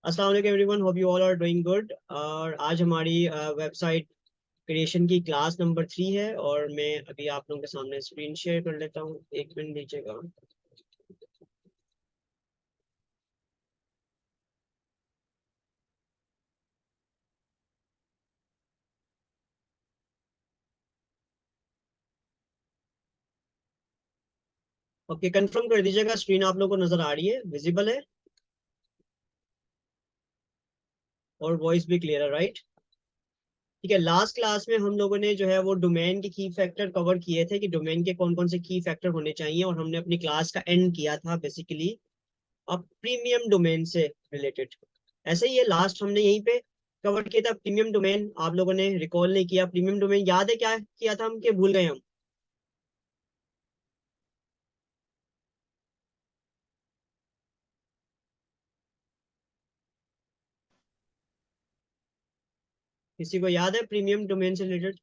अस्सलाम वालेकुम everyone, hope you all are doing good. और आज हमारी वेबसाइट क्रिएशन की क्लास नंबर 3 है और मैं अभी आप लोगों के सामने स्क्रीन शेयर कर लेता हूँ। एक मिनट दीजिएगा। ओके, कंफर्म कर दीजिएगा स्क्रीन आप लोगों को नजर आ रही है, विजिबल है और वॉइस भी क्लियर है, राइट? ठीक है, लास्ट क्लास में हम लोगों ने जो है वो डोमेन के की फैक्टर कवर किए थे कि डोमेन के कौन कौन से की फैक्टर होने चाहिए, और हमने अपनी क्लास का एंड किया था बेसिकली अब प्रीमियम डोमेन से रिलेटेड। ऐसे ही है, लास्ट हमने यहीं पे कवर किया था प्रीमियम डोमेन। आप लोगों ने रिकॉल नहीं किया, प्रीमियम डोमेन याद है क्या किया था हम, कि भूल गए हम? किसी को याद है प्रीमियम डोमेन से रिलेटेड?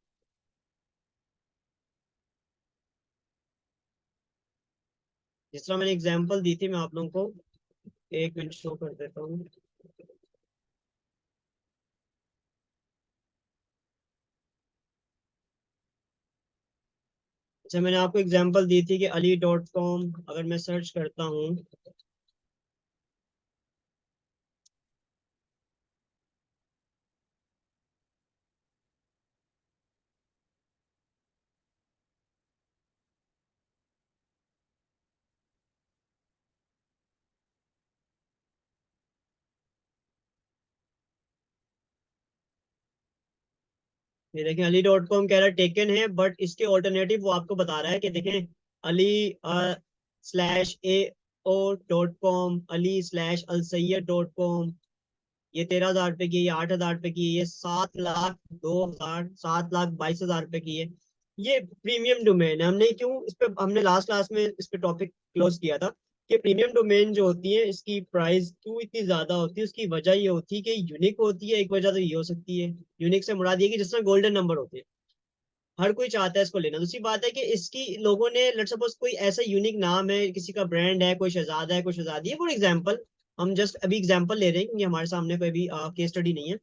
जिस तरह मैंने एग्जांपल दी थी मैं आप लोगों को, एक मिनट शो कर देता हूँ। अच्छा, मैंने आपको एग्जांपल दी थी कि ali.com अगर मैं सर्च करता हूँ, ये देखें ali.com कह रहा है टेकन है, बट इसके ऑल्टरनेटिव वो आपको बता रहा है कि देखें ali/ao.com, ali/alsayyed.com, ये 13,000 रुपए की है, ये 8,000 रुपए की है, ये 7,02,000, 7,22,000 रुपए की है। ये प्रीमियम डोमेन है। हमने क्यों इस पे, हमने लास्ट क्लास में इस पे टॉपिक क्लोज किया था कि प्रीमियम डोमेन जो होती है इसकी प्राइस क्यों इतनी ज्यादा होती है। उसकी वजह ये होती है कि यूनिक होती है। एक वजह तो ये हो सकती है, यूनिक से मुराद ये कि जिसमें गोल्डन नंबर होते हैं, हर कोई चाहता है इसको लेना। दूसरी बात है कि इसकी लोगों ने, लेट सपोज कोई ऐसा यूनिक नाम है, किसी का ब्रांड है, कोई शहजादा है, कोई शहजादी है, फॉर एग्जाम्पल, हम जस्ट अभी एग्जाम्पल ले रहे हैं क्योंकि हमारे सामने कोई भी केस स्टडी नहीं है।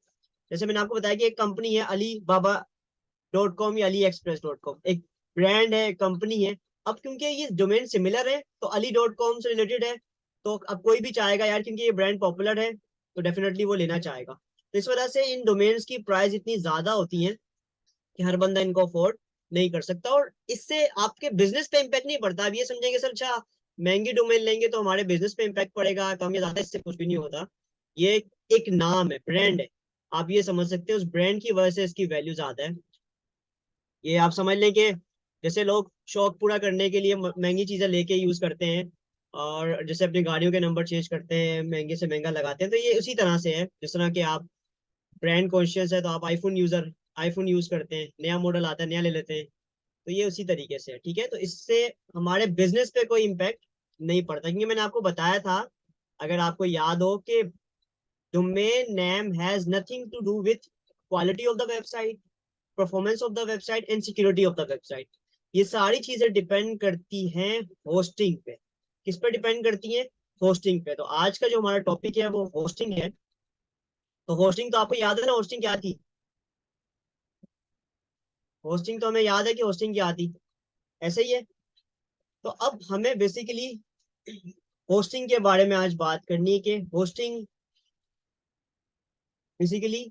जैसे मैंने आपको बताया कि एक कंपनी है alibaba.com या ali express.com, एक ब्रांड है, कंपनी है। अब क्योंकि ये डोमेन सिमिलर है तो ali.com से रिलेटेड है, तो अब कोई भी चाहेगा यार, क्योंकि ये ब्रांड पॉपुलर है तो डेफिनेटली वो लेना चाहेगा। तो इस वजह से इन डोमेन्स की प्राइस इतनी ज्यादा होती है कि हर बंदा इनको अफोर्ड नहीं कर सकता, और इससे आपके बिजनेस पे इम्पैक्ट नहीं पड़ता। अब ये समझेंगे सर, अच्छा महंगी डोमेन लेंगे तो हमारे बिजनेस पे इम्पैक्ट पड़ेगा कम या ज्यादा, इससे कुछ भी नहीं होता। ये एक नाम है, ब्रांड है, आप ये समझ सकते हैं, उस ब्रांड की वजह से इसकी वैल्यू ज्यादा है। ये आप समझ लें कि जैसे लोग शौक पूरा करने के लिए महंगी चीजें लेके यूज करते हैं, और जैसे अपनी गाड़ियों के नंबर चेंज करते हैं, महंगे से महंगा लगाते हैं, तो ये उसी तरह से है। जिस तरह के आप ब्रांड कॉन्शियस है तो आप आईफोन यूज करते हैं, नया मॉडल आता है नया ले लेते हैं, तो ये उसी तरीके से है। ठीक है, तो इससे हमारे बिजनेस पे कोई इम्पैक्ट नहीं पड़ता, क्योंकि मैंने आपको बताया था, अगर आपको याद हो, कि domain name has nothing to do with quality of the website, performance of the website and security of the website. ये सारी चीजें डिपेंड करती हैं होस्टिंग पे। किस पे डिपेंड करती हैं? होस्टिंग पे। तो आज का जो हमारा टॉपिक है वो होस्टिंग है। तो होस्टिंग तो आपको याद है ना, होस्टिंग क्या थी? होस्टिंग तो हमें याद है कि होस्टिंग क्या थी, ऐसे ही है। तो अब हमें बेसिकली होस्टिंग के बारे में आज बात करनी है कि होस्टिंग बेसिकली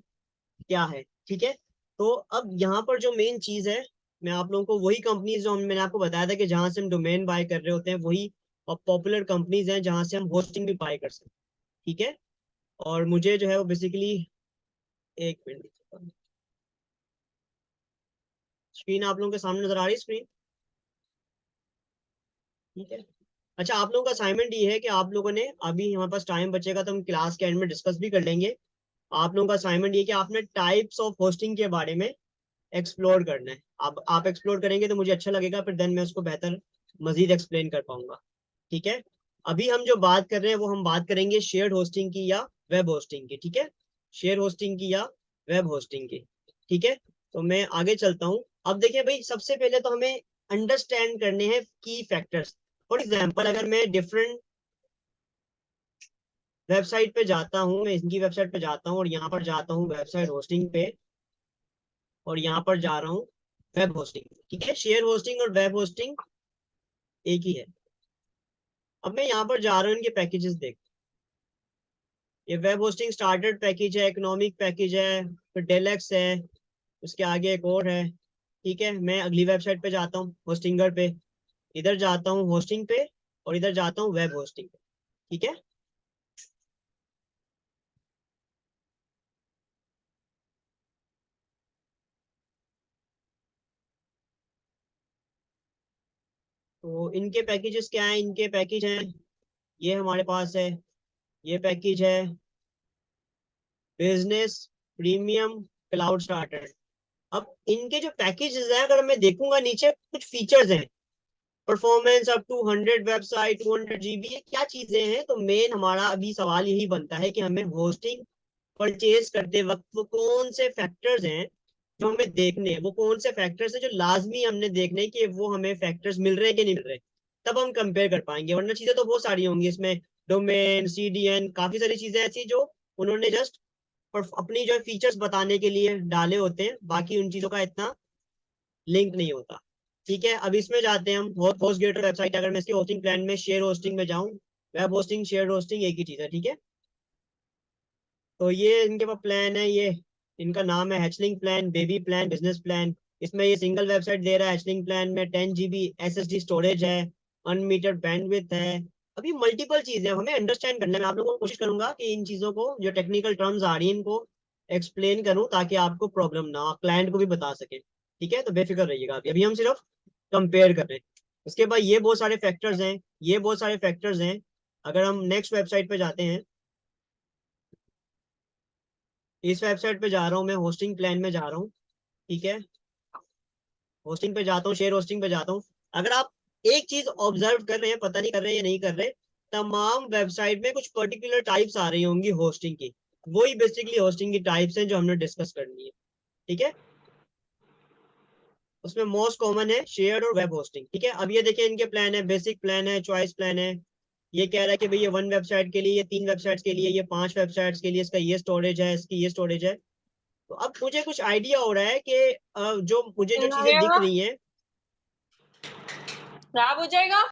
क्या है। ठीक है, तो अब यहाँ पर जो मेन चीज है, मैं आप लोगों को वही कंपनीज जो मैंने आपको बताया था कि जहां से हम डोमेन बाय कर रहे होते हैं, वही पॉपुलर कंपनीज हैं जहां से हम होस्टिंग भी बाय कर सकते हैं। ठीक है, और मुझे जो है वो बेसिकली, एक मिनट, स्क्रीन आप लोगों के सामने नजर आ रही है स्क्रीन? ठीक है। अच्छा, आप लोगों का असाइनमेंट ये है कि आप लोगों ने, अभी हमारे पास टाइम बचेगा तो हम क्लास के एंड में डिस्कस भी कर लेंगे। आप लोगों का असाइनमेंट ये कि आपने टाइप्स ऑफ होस्टिंग के बारे में एक्सप्लोर करना है। आप एक्सप्लोर करेंगे तो मुझे अच्छा लगेगा, फिर देन मैं उसको बेहतर मजीद एक्सप्लेन कर पाऊंगा। ठीक है, अभी हम जो बात कर रहे हैं वो हम बात करेंगे शेयर्ड होस्टिंग की या वेब होस्टिंग की। ठीक है, शेयर होस्टिंग की या वेब होस्टिंग की। ठीक है, तो मैं आगे चलता हूँ। अब देखिए भाई, सबसे पहले तो हमें अंडरस्टैंड करने हैं की फैक्टर्स। फॉर एग्जाम्पल, अगर मैं डिफरेंट वेबसाइट पे जाता हूँ, मैं इनकी वेबसाइट पे जाता हूँ और यहाँ पर जाता हूँ वेबसाइट होस्टिंग पे, और यहाँ पर जा रहा हूँ वेब होस्टिंग। ठीक है, शेयर होस्टिंग और वेब होस्टिंग एक ही है। अब मैं यहाँ पर जा रहा हूँ इनके पैकेजेस देख। ये वेब होस्टिंग स्टार्टर पैकेज है, इकोनॉमिक पैकेज है, फिर डेलक्स है, उसके आगे एक और है। ठीक है, मैं अगली वेबसाइट पे जाता हूँ होस्टिंगर पे, इधर जाता हूँ होस्टिंग पे, और इधर जाता हूँ वेब होस्टिंग पे। ठीक है, तो इनके पैकेजेस क्या है, इनके पैकेज हैं, ये हमारे पास है, ये पैकेज है बिजनेस प्रीमियम क्लाउड स्टार्टर। अब इनके जो पैकेजेस हैं, अगर मैं देखूंगा नीचे कुछ फीचर्स हैं, performance up to 100 website 200 GB, ये क्या चीजें हैं। तो मेन हमारा अभी सवाल यही बनता है कि हमें होस्टिंग परचेज करते वक्त वो कौन से फैक्टर्स हैं जो हमें देखने हैं, वो कौन से फैक्टर्स हैं जो लाजमी हमने देखने कि वो हमें फैक्टर्स मिल रहे हैं कि नहीं मिल रहे, तब हम कंपेयर कर पाएंगे। वरना चीजें तो बहुत सारी होंगी इसमें, डोमेन CDN काफी सारी चीजें ऐसी जो उन्होंने जस्ट अपनी जो फीचर्स बताने के लिए डाले होते हैं, बाकी उन चीजों का इतना लिंक नहीं होता। ठीक है, अब इसमें जाते हैं हम होस्ट गेटर वेबसाइट। अगर मैं इसके होस्टिंग प्लान में शेयर होस्टिंग में जाऊं, वेब होस्टिंग शेयर होस्टिंग एक ही चीज है। ठीक है, तो ये इनके पास प्लान है, ये इनका नाम है hatchling plan, baby plan, business plan. इसमें ये सिंगल वेबसाइट दे रहा है। हैचलिंग प्लान में 10 GB SSD स्टोरेज है, अनमीटर्ड बैंडविड्थ है। अभी मल्टीपल चीजें हमें अंडरस्टैंड करने में, आप लोगों को कोशिश करूंगा कि इन चीजों को जो टेक्निकल टर्म्स आ रही है इनको एक्सप्लेन करूं ताकि आपको प्रॉब्लम ना हो, क्लाइंट को भी बता सके। ठीक है, तो बेफिक्र रहिएगा। अभी अभी हम सिर्फ कंपेयर कर रहे हैं। उसके बाद ये बहुत सारे फैक्टर्स हैं, ये बहुत सारे फैक्टर्स हैं। अगर हम नेक्स्ट वेबसाइट पे जाते हैं, इस वेबसाइट पे जा रहा हूँ मैं, होस्टिंग प्लान में जा रहा हूँ। ठीक है, होस्टिंग पे जाता हूँ, शेयर होस्टिंग पे जाता हूँ। अगर आप एक चीज ऑब्जर्व कर रहे हैं, पता नहीं कर रहे हैं या नहीं कर रहे, तमाम वेबसाइट में कुछ पर्टिकुलर टाइप्स आ रही होंगी होस्टिंग की। वही बेसिकली होस्टिंग की टाइप्स हैं जो हमने डिस्कस करनी है। ठीक है, उसमें मोस्ट कॉमन है शेयर और वेब होस्टिंग। ठीक है, अब ये देखिए इनके प्लान है, बेसिक प्लान है, चॉइस प्लान है। ये कह रहा है कि भाई ये 1 वेबसाइट के लिए, ये 3 वेबसाइट्स के लिए, ये 5 वेबसाइट्स के लिए इसका ये स्टोरेज है, इसकी ये स्टोरेज है। तो अब मुझे कुछ आइडिया हो रहा है कि जो मुझे जो चीजें दिख रही हैं, खराब हो जाएगा।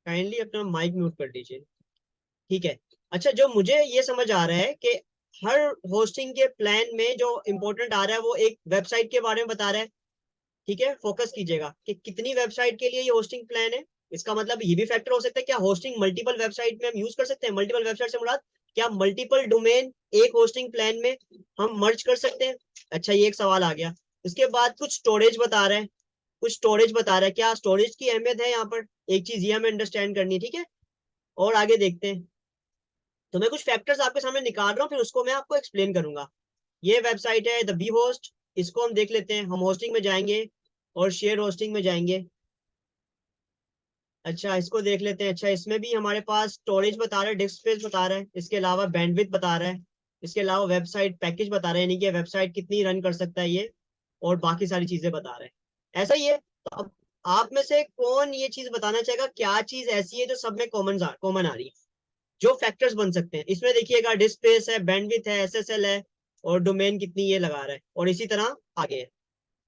काइंडली अपना माइक म्यूट कर दीजिए। ठीक है, अच्छा, जो मुझे ये समझ आ रहा है कि हर होस्टिंग के प्लान में जो इंपॉर्टेंट आ रहा है वो एक वेबसाइट के बारे में बता रहा है। ठीक है, फोकस कीजिएगा कि कितनी वेबसाइट के लिए ये होस्टिंग प्लान है। इसका मतलब ये भी फैक्टर हो सकता है, क्या होस्टिंग मल्टीपल वेबसाइट में हम यूज कर सकते हैं। मल्टीपल वेबसाइट से मुराद क्या मल्टीपल डोमेन एक होस्टिंग प्लान में हम मर्ज कर सकते हैं। अच्छा, ये एक सवाल आ गया। उसके बाद कुछ स्टोरेज बता रहा है, कुछ स्टोरेज बता रहा है, क्या स्टोरेज की अहमियत है यहाँ पर, एक चीज ये हमें अंडरस्टैंड करनी है। ठीक है, और आगे देखते हैं। तो मैं कुछ फैक्टर्स आपके सामने निकाल रहा हूँ, फिर उसको मैं आपको एक्सप्लेन करूंगा। ये वेबसाइट है द बी होस्ट, इसको हम देख लेते हैं। हम होस्टिंग में जाएंगे और शेयर होस्टिंग में जाएंगे। अच्छा, इसको देख लेते हैं। अच्छा, इसमें भी हमारे पास स्टोरेज बता रहा है, डिस्क स्पेस बता रहा है, इसके अलावा बैंडविड्थ बता रहा है, इसके अलावा वेबसाइट पैकेज बता रहा है, यानी कि वेबसाइट कितनी रन कर सकता है ये, और बाकी सारी चीजें बता रहे हैं। ऐसा ही है। तो अब आप में से कौन ये चीज बताना चाहेगा, क्या चीज ऐसी है जो सब में कॉमन आ रही है, जो फैक्टर्स बन सकते हैं। इसमें देखिएगा डिस्क स्पेस है, बैंडविड्थ है, SSL है, और डोमेन कितनी ये लगा रहा है, और इसी तरह आगे है।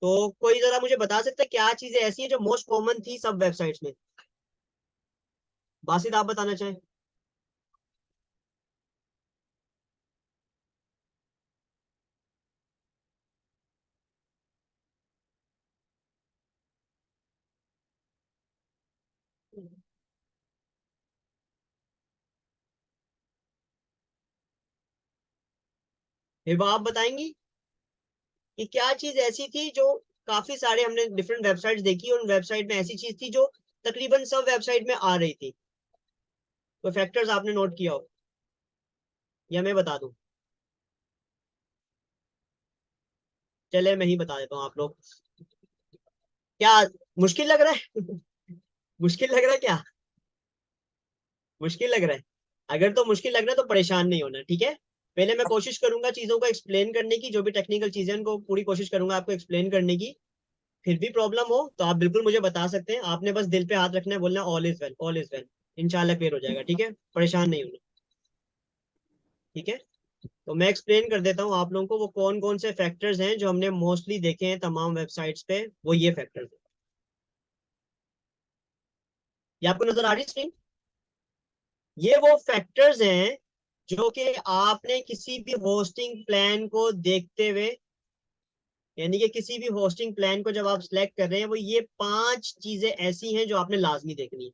तो कोई जरा मुझे बता सकता है क्या चीजें ऐसी है जो मोस्ट कॉमन थी सब वेबसाइट्स में। बासित, आप बताना चाहें। हिबा, आप बताएंगी कि क्या चीज ऐसी थी जो काफी सारे हमने डिफरेंट वेबसाइट्स देखी, उन वेबसाइट में ऐसी चीज थी जो तकरीबन सब वेबसाइट में आ रही थी। तो फैक्टर्स आपने नोट किया हो, या मैं बता दूं। चले मैं ही बता देता हूँ, आप लोग क्या, मुश्किल लग रहा है मुश्किल लग रहा है क्या, मुश्किल लग रहा है। अगर तो मुश्किल लग रहा है तो परेशान नहीं होना। ठीक है, पहले मैं कोशिश करूंगा चीजों को एक्सप्लेन करने की, जो भी टेक्निकल चीजें उनको पूरी कोशिश करूंगा आपको एक्सप्लेन करने की। फिर भी प्रॉब्लम हो तो आप बिल्कुल मुझे बता सकते हैं, आपने बस दिल पे हाथ रखना है, बोलना all is well, all is well. इंशाल्लाह क्लियर हो जाएगा, ठीक है, परेशान नहीं होना, ठीक है। तो मैं एक्सप्लेन कर देता हूँ आप लोगों को वो कौन कौन से फैक्टर्स हैं जो हमने मोस्टली देखे हैं तमाम वेबसाइट्स पे, वो ये फैक्टर्स हैं। ये आपको नजर आ रही स्क्रीन? ये वो फैक्टर्स हैं जो कि आपने किसी भी होस्टिंग प्लान को देखते हुए, यानी कि किसी भी होस्टिंग प्लान को जब आप सिलेक्ट कर रहे हैं, वो ये 5 चीजें ऐसी हैं जो आपने लाजमी देखनी है,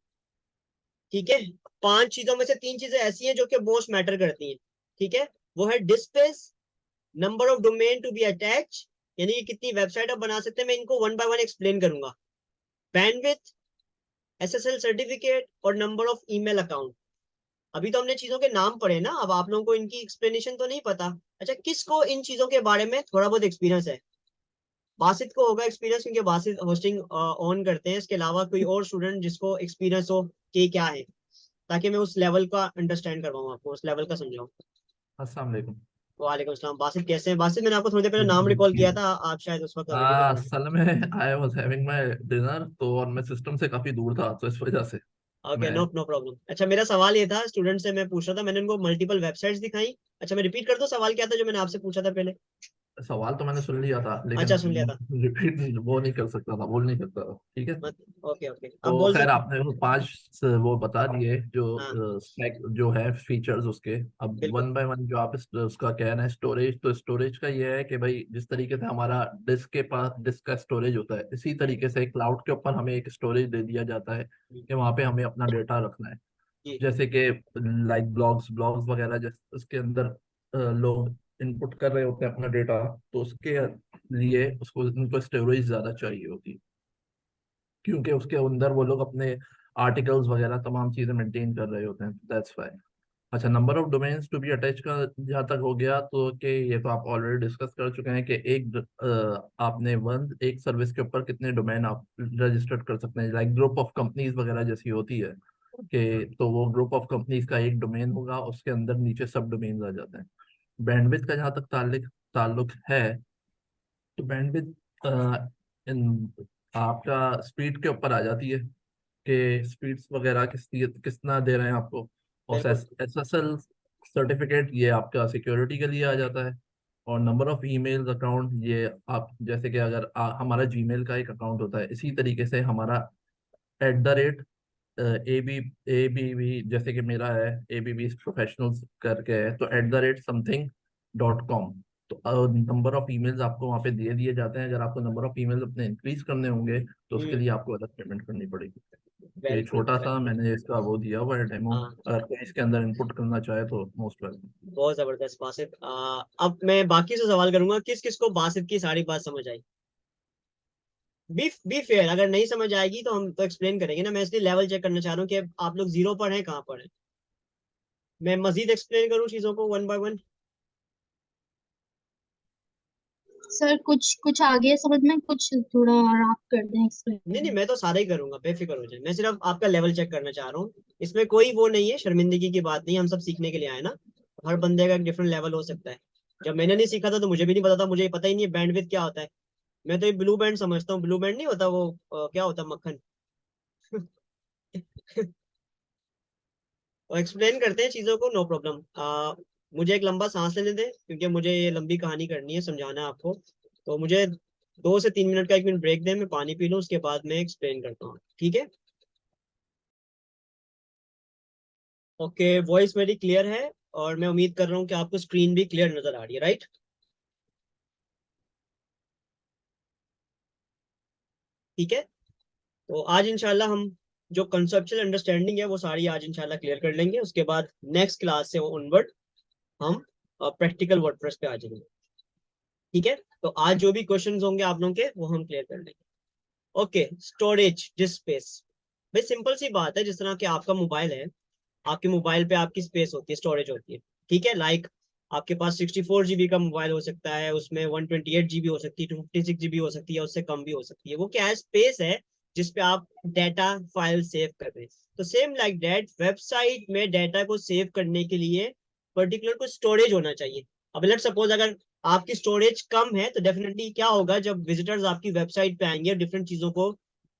ठीक है। 5 चीजों में से 3 चीजें ऐसी हैं जो कि मोस्ट मैटर करती हैं, ठीक है। वो है disk, number of domain to be attach, यानी कि कितनी वेबसाइट आप बना सकते हैं, मैं इनको वन बाय वन एक्सप्लेन करूंगा। बैंडविड्थ, एसएसएल सर्टिफिकेट और नंबर ऑफ ईमेल अकाउंट। अभी तो हमने चीजों के नाम पढ़े ना, अब आप लोगों को इनकी एक्सप्लेनेशन तो नहीं पता। अच्छा, किसको इन चीजों के बारे में थोड़ा बहुत एक्सपीरियंस है? बासित को होगा एक्सपीरियंस, क्योंकि बासित होस्टिंग ऑन करते हैं। इसके अलावा कोई और स्टूडेंट जिसको एक्सपीरियंस हो कि क्या है, ताकि मैं उस लेवल का अंडरस्टैंड करवाऊँ आपको, उस लेवल का समझाऊँ। अस्सलाम वालेकुम। वालेकुम अस्सलाम। बासित कैसे हैं? बासित मैंने आपको थोड़ी देर पहले नाम रिकॉल किया था, आप शायद उस वक्त अवेलेबल नहीं थे। असल में I was having my dinner, तो और मैं सिस्टम से काफी दूर था, तो इस वजह से ओके, मैं। No no problem. अच्छा, मेरा सवाल ये था, स्टूडेंट से मैं पूछ रहा था, मैंने उनको मल्टीपल वेबसाइट्स दिखाई। अच्छा, मैं रिपीट कर दूं सवाल क्या था जो मैंने आपसे पूछा था पहले? सवाल तो मैंने सुन लिया था, लेकिन अच्छा, सुन लिया था। रिपीट वो नहीं कर सकता था, बोल नहीं सकता था, ठीक है। मत ओके ओके, अब तो बोल खैर सकते। आपने वो 5 वो बता दिए हाँ, जो स्पेक जो है फीचर्स उसके। अब बिल्कुल। वन बाय वन जो आप उसका कहना है स्टोरेज, तो स्टोरेज का ये है कि भाई जिस तरीके से हमारा डिस्क के पास डिस्क का स्टोरेज होता है, इसी तरीके से क्लाउड के ऊपर हमें एक स्टोरेज दे दिया जाता है कि वहाँ पे हमें अपना डेटा रखना है। जी। जैसे कि लाइक ब्लॉग्स ब्लॉग्स वगैरह, जैसे उसके अंदर लोग इनपुट कर रहे होते हैं अपना डेटा, तो उसके लिए उसको उनको स्टोरेज ज्यादा चाहिए होती है, क्योंकि उसके अंदर वो लोग अपने आर्टिकल्स वगैरह तमाम चीजें मेंटेन कर रहे होते हैं, दैट्स व्हाई। अच्छा, number of domains to be attach का जहाँ तक हो गया, तो कि ये तो आप ऑलरेडी डिस्कस कर चुके हैं कि आपने एक सर्विस के ऊपर कितने डोमेन आप रजिस्टर्ड कर सकते हैं, लाइक ग्रुप ऑफ कंपनीज वगैरह जैसी होती है कि तो वो ग्रुप ऑफ कंपनीज का एक डोमेन होगा, उसके अंदर नीचे सब डोमेन्स आ जाते हैं। बैंडविड्थ का जहाँ तक ताल्लुक है, तो बैंडविड्थ इन आपका स्पीड के ऊपर आ जाती है कि स्पीड्स वगैरह कितना दे रहे हैं आपको। और बिल्कुल। एसएसएल सर्टिफिकेट ये आपका सिक्योरिटी के लिए आ जाता है। और नंबर ऑफ ईमेल्स अकाउंट, ये आप जैसे कि अगर हमारा जीमेल का एक अकाउंट होता है, इसी तरीके से हमारा @, ए बी जैसे कि मेरा है ABB प्रोफेशनल्स करके है, तो @something.com। तो नंबर ऑफ ईमेल्स आपको वहाँ पे दिए जाते हैं। अगर आपको नंबर ऑफ ईमेल्स अपने इंक्रीज करने होंगे, तो उसके हम्म। लिए आपको अलग पेमेंट करनी पड़ेगी। तो ये वेरी गुड, छोटा वेरी सा गुड। मैंने इसका वो दिया हुआ है डेमो, हाँ, अगर कोई इसके अंदर इनपुट करना चाहे तो मोस्ट वेलकम। बहुत जबरदस्त बासित। अब मैं बाकी से सवाल करूंगा, किस किस को बासित की सारी बात समझ आई? बी फेयर, अगर नहीं समझ आएगी तो हम तो एक्सप्लेन करेंगे ना, मैं इसलिए लेवल चेक करना चाह रहा हूँ कि आप लोग जीरो पर हैं, कहाँ पर हैं। मैं मजीद एक्सप्लेन करूँ चीजों को वन बाय वन? सर कुछ कुछ आ गया समझ में, कुछ थोड़ा और आप कर दें नहीं नहीं, एक्सप्लेन। मैं तो सारा ही करूंगा, बेफिक्र हो जाए, मैं सिर्फ आपका लेवल चेक करना चाह रहा हूँ। इसमें कोई वो नहीं है, शर्मिंदगी की बात नहीं, हम सब सीखने के लिए आए ना। हर बंदे का एक डिफरेंट लेवल हो सकता है। जब मैंने नहीं सीखा था तो मुझे भी नहीं पता था, मुझे पता ही नहीं है बैंडविड्थ क्या होता है। मैं तो ये ब्लू बैंड समझता हूँ, ब्लू बैंड नहीं होता वो, क्या होता है, मक्खन। और एक्सप्लेन करते हैं चीजों को, नो प्रॉब्लम। मुझे एक लंबा सांस लेने दें, क्योंकि मुझे ये लंबी कहानी करनी है, समझाना है आपको। तो मुझे 2 से 3 मिनट का 1 मिनट ब्रेक दें, मैं पानी पी लूँ, उसके बाद मैं एक्सप्लेन करता हूँ, ठीक है? ओके, वॉइस मेरी क्लियर है, और मैं उम्मीद कर रहा हूँ कि आपको स्क्रीन भी क्लियर नजर आ रही है, राइट? ठीक है। तो आज इंशाल्लाह हम जो कंसेप्चुअल अंडरस्टैंडिंग है वो सारी आज इंशाल्लाह क्लियर कर लेंगे। उसके बाद नेक्स्ट क्लास से ऑनवर्ड हम प्रैक्टिकल वर्डप्रेस पे आ जाएंगे, ठीक है। तो आज जो भी क्वेश्चंस होंगे आप लोगों के, वो हम क्लियर कर लेंगे। Okay, storage disc space. भाई सिंपल सी बात है, जिस तरह कि आपका मोबाइल है, आपके मोबाइल पे आपकी स्पेस होती है, स्टोरेज होती है, ठीक है। लाइक आपके पास 64 GB का मोबाइल हो सकता है, उसमें 128 GB हो सकती है, 256 GB हो सकती है, उससे कम भी हो सकती है। वो क्या है? स्पेस है जिसपे आप डाटा फाइल सेव कर रहे हैं। तो सेम लाइक दैट, वेबसाइट में डाटा को सेव करने के लिए पर्टिकुलर को स्टोरेज होना चाहिए। अब लेट सपोज अगर आपकी स्टोरेज कम है, तो डेफिनेटली क्या होगा, जब विजिटर्स आपकी वेबसाइट पे आएंगे, डिफरेंट चीजों को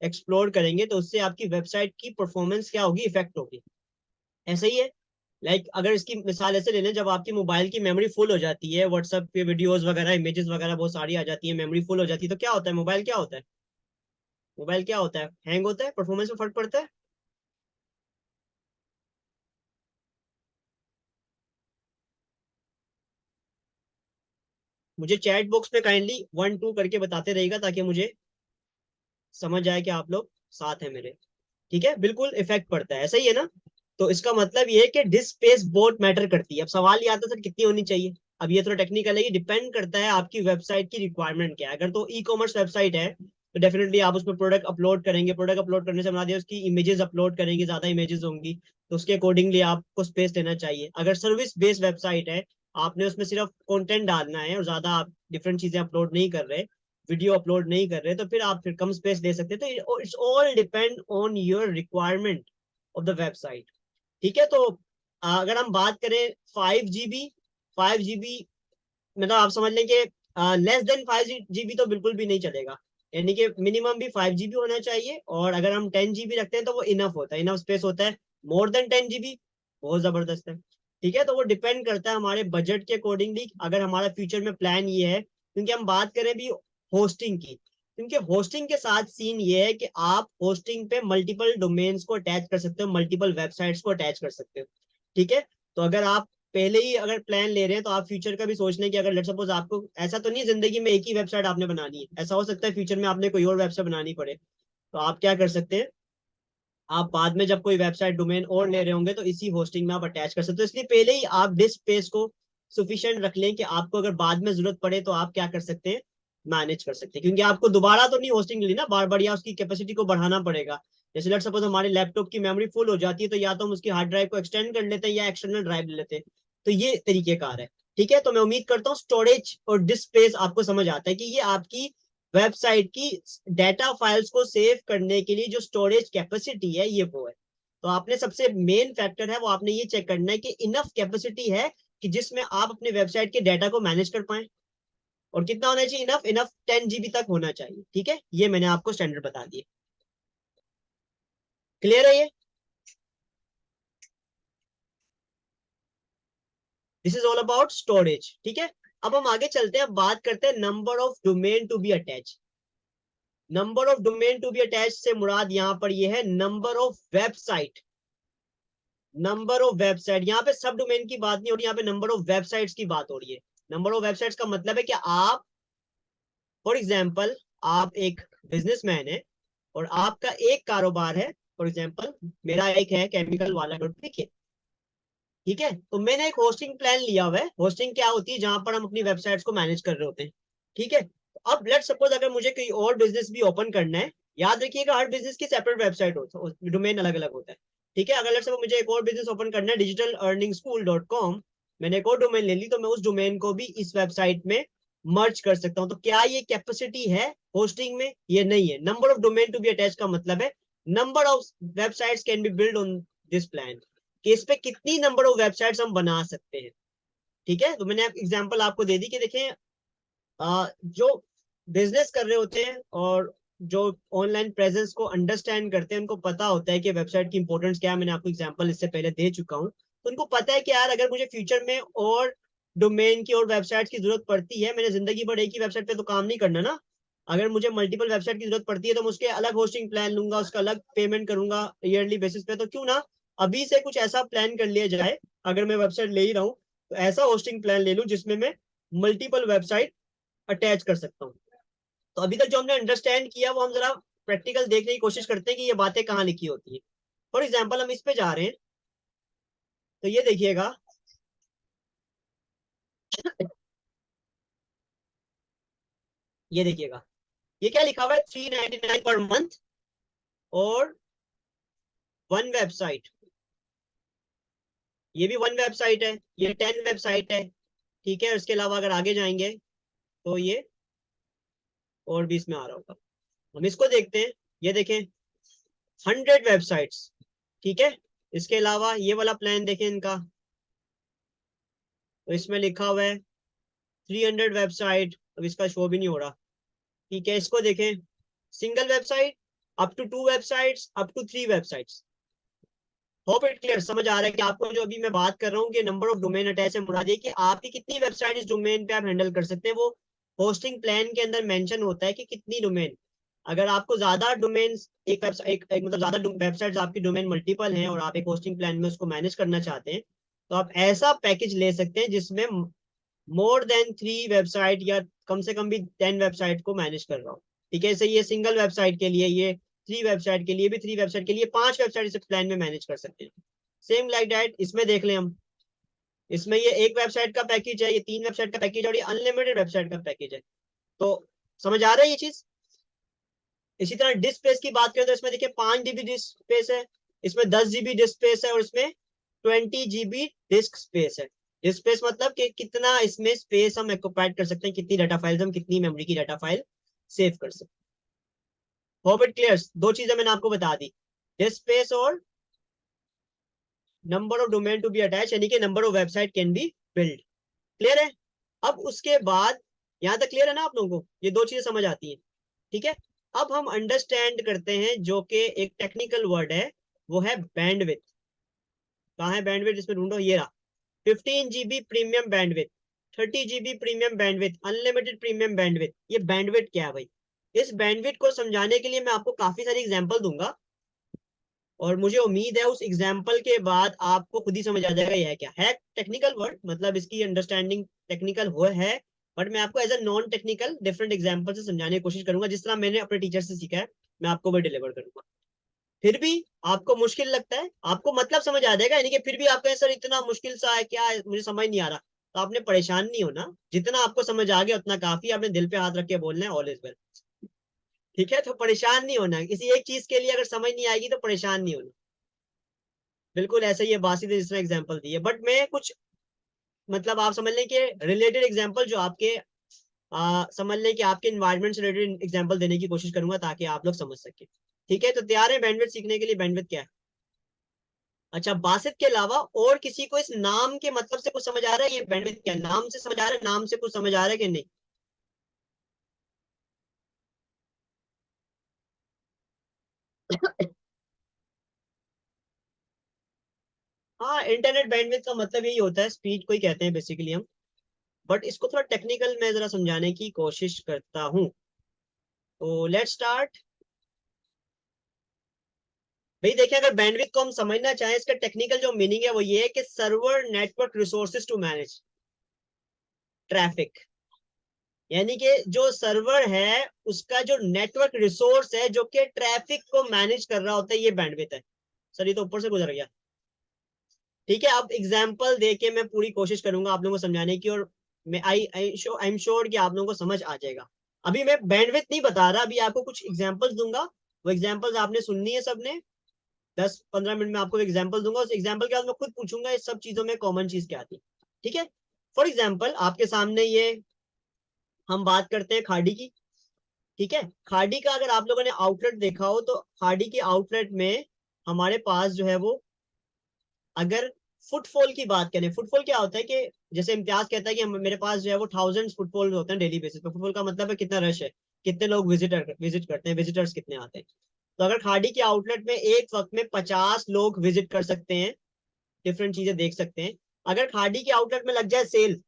एक्सप्लोर करेंगे तो उससे आपकी वेबसाइट की परफॉर्मेंस क्या होगी, इफेक्ट होगी। ऐसा ही है। अगर इसकी मिसाल ऐसे ले लें, जब आपकी मोबाइल की मेमोरी फुल हो जाती है, व्हाट्सएप पे वीडियोस वगैरह, इमेजेस वगैरह बहुत सारी आ जाती है, मेमोरी फुल हो जाती है, तो क्या होता है, मोबाइल क्या होता है, मोबाइल क्या होता है, हैंग होता है, परफॉर्मेंस में फर्क पड़ता है। मुझे चैट बॉक्स में काइंडली 1 2 करके बताते रहेगा ताकि मुझे समझ आए कि आप लोग साथ हैं मेरे। ठीक है, बिल्कुल इफेक्ट पड़ता है, ऐसा ही है ना। तो इसका मतलब ये है कि डिस्क स्पेस बहुत मैटर करती है। अब सवाल ये आता है सर कितनी होनी चाहिए। अब ये थोड़ा टेक्निकल है, ये डिपेंड करता है आपकी वेबसाइट की रिक्वायरमेंट क्या है। अगर तो ई कॉमर्स वेबसाइट है तो डेफिनेटली आप उसमें प्रोडक्ट अपलोड करेंगे, प्रोडक्ट अपलोड करने से बना दिया उसकी इमेजेस अपलोड करेंगे, ज्यादा इमेजेस होंगी तो उसके अकॉर्डिंगली आपको स्पेस लेना चाहिए। अगर सर्विस बेस्ड वेबसाइट है, आपने उसमें सिर्फ कंटेंट डालना है और ज्यादा आप डिफरेंट चीजें अपलोड नहीं कर रहे, वीडियो अपलोड नहीं कर रहे, तो फिर आप फिर कम स्पेस दे सकते हैं। तो it's all depend on your requirement of the website. ठीक है, तो अगर हम बात करें 5 GB, 5 GB मतलब आप समझ लें कि लेस देन 5 GB तो बिल्कुल भी नहीं चलेगा, यानी कि मिनिमम भी 5 GB होना चाहिए। और अगर हम 10 GB रखते हैं तो वो इनफ होता है, इनफ स्पेस होता है। मोर देन 10 GB बहुत जबरदस्त है। ठीक है, तो वो डिपेंड करता है हमारे बजट के अकॉर्डिंगली, अगर हमारा फ्यूचर में प्लान ये है। क्योंकि हम बात करें भी होस्टिंग की, क्योंकि होस्टिंग के साथ सीन ये है कि आप होस्टिंग पे मल्टीपल डोमेन्स को अटैच कर सकते हो, मल्टीपल वेबसाइट्स को अटैच कर सकते हो। ठीक है, तो अगर आप पहले ही अगर प्लान ले रहे हैं तो आप फ्यूचर का भी सोच लें कि अगर लेट सपोज आपको ऐसा तो नहीं जिंदगी में एक ही वेबसाइट आपने बनानी है, ऐसा हो सकता है फ्यूचर में आपने कोई और वेबसाइट बनानी पड़े, तो आप क्या कर सकते हैं, आप बाद में जब कोई वेबसाइट डोमेन और ले रहे होंगे तो इसी होस्टिंग में आप अटैच कर सकते हो। इसलिए पहले ही आप डिस्क स्पेस को सफिशिएंट रख लें कि आपको अगर बाद में जरूरत पड़े तो आप क्या कर सकते हैं, मैनेज कर सकते हैं। क्योंकि आपको दोबारा तो नहीं होस्टिंग ली ना बार बार, या उसकी कैपेसिटी को बढ़ाना पड़ेगा। जैसे लेट सपोज हमारे लैपटॉप की मेमोरी फुल हो जाती है तो या तो हम उसकी हार्ड ड्राइव को एक्सटेंड कर लेते हैं या एक्सटर्नल ड्राइव ले लेते हैं। तो ये तरीकेकार है। ठीक है, तो मैं उम्मीद करता हूँ स्टोरेज और डिस्क स्पेस आपको समझ आता है कि ये आपकी वेबसाइट की डाटा फाइल्स को सेव करने के लिए जो स्टोरेज कैपेसिटी है ये वो है। तो आपने सबसे मेन फैक्टर है वो आपने ये चेक करना है कि इनफ कैपेसिटी है कि जिसमें आप अपने वेबसाइट के डाटा को मैनेज कर पाए। और कितना होना चाहिए, इनफ, इनफ 10 GB तक होना चाहिए। ठीक है, ये मैंने आपको स्टैंडर्ड बता दिए। क्लियर है ये? This is all about storage. ठीक है, अब हम आगे चलते हैं, बात करते हैं number of domain to be attach. Number of domain to be attach से मुराद यहां पर ये है number of website. Number of website, यहाँ पे सब डोमेन की बात नहीं हो रही, यहाँ पे नंबर ऑफ वेबसाइट्स की बात हो रही है। नंबर ऑफ वेबसाइट्स का मतलब है कि आप, फॉर एग्जाम्पल, आप एक बिजनेसमैन है और आपका एक कारोबार है। फॉर एग्जाम्पल मेरा एक है केमिकल वाला डॉट। ठीक है, तो मैंने एक होस्टिंग प्लान लिया हुआ है। होस्टिंग क्या होती है, जहां पर हम अपनी वेबसाइट्स को मैनेज कर रहे होते हैं। ठीक है, तो अब लेट सपोज अगर मुझे कोई और बिजनेस भी ओपन करना है, याद रखिएगा हर बिजनेस की सेपरेट वेबसाइट होता है, डोमेन अलग अलग होता है। ठीक है, अगर लेट सपोज मुझे एक और बिजनेस ओपन करना है digital-earning-school.com, मैंने एक और डोमेन ले ली, तो मैं उस डोमेन को भी इस वेबसाइट में मर्ज कर सकता हूँ। तो क्या ये कैपेसिटी है होस्टिंग में? ये नहीं है। Number of domain to be attach का मतलब है number of websites can be build on this plan, कि इस पे कितनी नंबर ऑफ वेबसाइट्स हम बना सकते हैं। ठीक है, तो मैंने एग्जांपल आपको दे दी कि देखें, जो बिजनेस कर रहे होते हैं और जो ऑनलाइन प्रेजेंस को अंडरस्टैंड करते हैं, उनको पता होता है कि वेबसाइट की इंपॉर्टेंस क्या है। मैंने आपको एग्जांपल इससे पहले दे चुका हूँ, तो उनको पता है कि यार अगर मुझे फ्यूचर में और डोमेन की और वेबसाइट की जरूरत पड़ती है, मैंने जिंदगी भर एक ही वेबसाइट पे तो काम नहीं करना ना। अगर मुझे मल्टीपल वेबसाइट की जरूरत पड़ती है तो मैं उसके अलग होस्टिंग प्लान लूंगा, उसका अलग पेमेंट करूंगा ईयरली बेसिस पे। तो क्यों ना अभी से कुछ ऐसा प्लान कर लिया जाए, अगर मैं वेबसाइट ले ही रहा हूँ तो ऐसा होस्टिंग प्लान ले लूं जिसमें मैं मल्टीपल वेबसाइट अटैच कर सकता हूँ। तो अभी तक जो हमने अंडरस्टैंड किया वो हम जरा प्रैक्टिकल देखने की कोशिश करते हैं कि ये बातें कहाँ लिखी होती है। फॉर एग्जाम्पल हम इस पे जा रहे हैं, तो ये देखिएगा, ये देखिएगा, ये क्या लिखा हुआ है, 399 पर मंथ और 1 वेबसाइट। ये भी 1 वेबसाइट है, ये 10 वेबसाइट है। ठीक है, इसके अलावा अगर आगे जाएंगे तो ये और भी इसमें आ रहा होगा। हम इसको देखते हैं, ये देखें 100 वेबसाइट्स। ठीक है, इसके अलावा ये वाला प्लान देखें इनका, तो इसमें लिखा हुआ है 300 वेबसाइट, अब इसका शो भी नहीं हो रहा। ठीक है, इसको देखें, single website up to 2 websites, up to 3 websites. Hope it clear, समझ आ रहा है कि आपको जो अभी मैं बात कर रहा हूँ कि नंबर ऑफ डोमेन अटैच से मुराद ये कि आपकी कितनी वेबसाइट इस डोमेन पे आप हैंडल कर सकते हैं, वो होस्टिंग प्लान के अंदर मेंशन होता है कि कितनी डोमेन। अगर आपको ज्यादा डोमेन एक वेबसाइट एक मतलब ज्यादा वेबसाइट्स आपकी डोमेन मल्टीपल हैं और आप एक होस्टिंग प्लान में उसको मैनेज करना चाहते हैं, तो आप ऐसा पैकेज ले सकते हैं जिसमें मोर देन 3 वेबसाइट या कम से कम भी 10 वेबसाइट को मैनेज कर रहा हो। ठीक है, सही है, सिंगल वेबसाइट के लिए ये 3 वेबसाइट के लिए भी 3 वेबसाइट के लिए 5 वेबसाइट इस प्लान में मैनेज कर सकते हैं। सेम लाइक दैट इसमें देख लें हम, इसमें ये एक वेबसाइट का पैकेज है, ये 3 वेबसाइट का पैकेज है और ये अनलिमिटेड वेबसाइट का पैकेज है। तो समझ आ रहा है ये चीज। इसी तरह डिस्क स्पेस की बात करें तो इसमें देखिए 5 GB डिस्क स्पेस है, इसमें 10 GB डिस्क स्पेस है और इसमें 20 GB डिस्क स्पेस है। डिस्क स्पेस मतलब कि कितना इसमें स्पेस हम ऑक्युपाइड कर सकते हैं, कितनी डाटा फाइल्स हम कितनी मेमोरी की डाटा फाइल सेव कर सकते हैं। होप इट क्लियर, दो चीजें मैंने आपको बता दी, डिस्क स्पेस और number of domain to be attach, यानी कि number of website can be build. Clear है। अब उसके बाद यहां तक क्लियर है ना आप लोगों को, ये दो चीजें समझ आती हैं। ठीक है, अब हम अंडरस्टैंड करते हैं जो कि एक टेक्निकल वर्ड है, वो है बैंडविड्थ। कहाँ है बैंडविड्थ, इसमें ढूंढो, ये रहा। 15 GB premium bandwidth, 30 GB premium bandwidth, unlimited premium bandwidth. ये बैंडविड्थ क्या है भाई? इस बैंडविड्थ को समझाने के लिए मैं आपको काफी सारी एग्जांपल दूंगा और मुझे उम्मीद है उस एग्जाम्पल के बाद आपको खुद ही समझ आ जाएगा यह क्या है। टेक्निकल वर्ड मतलब इसकी अंडरस्टैंडिंग टेक्निकल हो है, बट मैं आपको as a non technical different example से समझाने की कोशिश करूंगा, जिस तरह मैंने अपने टीचर से सीखा है मैं आपको वो डिलीवर करूंगा। फिर भी आपको मुश्किल लगता है, आपको मतलब समझ आ जाएगा, यानी कि फिर भी आप कहें सर इतना मुश्किल सा है क्या है, मुझे समझ नहीं आ रहा, तो आपने परेशान नहीं होना, जितना आपको समझ आ गया उतना काफी। आपने दिल पे हाथ रख के बोलना है ऑल इज वेल। ठीक है, तो परेशान नहीं होना, किसी एक चीज के लिए अगर समझ नहीं आएगी तो परेशान नहीं होना। बिल्कुल ऐसा ही है, बासित ने जिस तरह एग्जाम्पल दी है, बट मैं कुछ मतलब आप समझ लें कि रिलेटेड एग्जाम्पल जो आपके समझ लें कि आपके इन्वायरमेंट से रिलेटेड एग्जाम्पल देने की कोशिश करूंगा ताकि आप लोग समझ सके। ठीक है, तो तैयार है बैंडविड्थ सीखने के लिए? बैंडविड्थ क्या है? अच्छा, बासित के अलावा और किसी को इस नाम के मतलब से कुछ समझ आ रहा है? ये बैंडविड्थ क्या है, नाम से समझ आ रहा है? नाम से कुछ समझ आ रहा है कि नहीं? हाँ, इंटरनेट बैंडविड्थ का मतलब यही होता है, स्पीड को ही कहते हैं बेसिकली हम, बट इसको थोड़ा टेक्निकल में जरा समझाने की कोशिश करता हूँ। तो लेट्स स्टार्ट। भाई देखिए, अगर बैंडविड्थ को हम समझना चाहें, इसका टेक्निकल जो मीनिंग है वो ये है कि server network resources to manage traffic, यानी कि जो सर्वर है उसका जो नेटवर्क रिसोर्स है जो कि ट्रैफिक को मैनेज कर रहा होता है, ये बैंडविड्थ है। सर ये तो ऊपर से गुजर गया। ठीक है, अब एग्जांपल देके मैं पूरी कोशिश करूंगा आप लोगों को समझाने की, और मैं आई आई एम श्योर कि आप लोगों को समझ आ जाएगा। अभी मैं बैंडविड्थ नहीं बता रहा, अभी आपको कुछ एग्जांपल्स दूंगा, वो एग्जांपल्स आपने सुननी है सबने। 10-15 मिनट में आपको एग्जाम्पल दूंगा, उस एग्जाम्पल के बाद मैं खुद पूछूंगा इस सब चीजों में कॉमन चीज क्या आती है। ठीक है, फॉर एग्जाम्पल आपके सामने ये हम बात करते हैं खाड़ी की। ठीक है, खाड़ी का अगर आप लोगों ने आउटलेट देखा हो तो खाड़ी के आउटलेट में हमारे पास जो है वो, अगर फुटफॉल की बात करें, फुटफॉल क्या होता है कि जैसे इम्तियाज कहता है कि मेरे पास जो है वो 1000 फुटफॉल होते हैं डेली बेसिस पे। फुटफॉल का मतलब है कितना रश है, कितने लोग विजिट करते हैं, विजिटर्स कितने आते हैं। तो अगर खाड़ी के आउटलेट में एक वक्त में 50 लोग विजिट कर सकते हैं, डिफरेंट चीजें देख सकते हैं। अगर खाड़ी के आउटलेट में लग जाए सेल,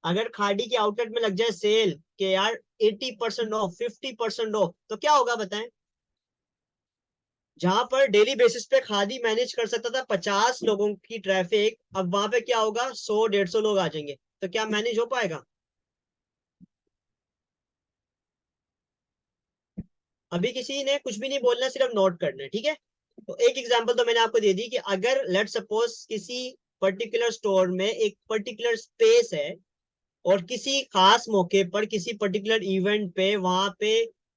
अगर खाड़ी के आउटलेट में लग जाए सेल कि यार 80% ऑफ, 50% ऑफ, तो क्या होगा बताएं? जहां पर डेली बेसिस पे खादी मैनेज कर सकता था 50 लोगों की ट्रैफिक, अब वहां पे क्या होगा, 100-150 लोग आ जाएंगे, तो क्या मैनेज हो पाएगा? अभी किसी ने कुछ भी नहीं बोलना, सिर्फ नोट करना है। ठीक है, तो एक एग्जांपल तो मैंने आपको दे दी कि अगर लेट सपोज किसी पर्टिकुलर स्टोर में एक पर्टिकुलर स्पेस है और किसी खास मौके पर किसी पर्टिकुलर इवेंट पे वहां पे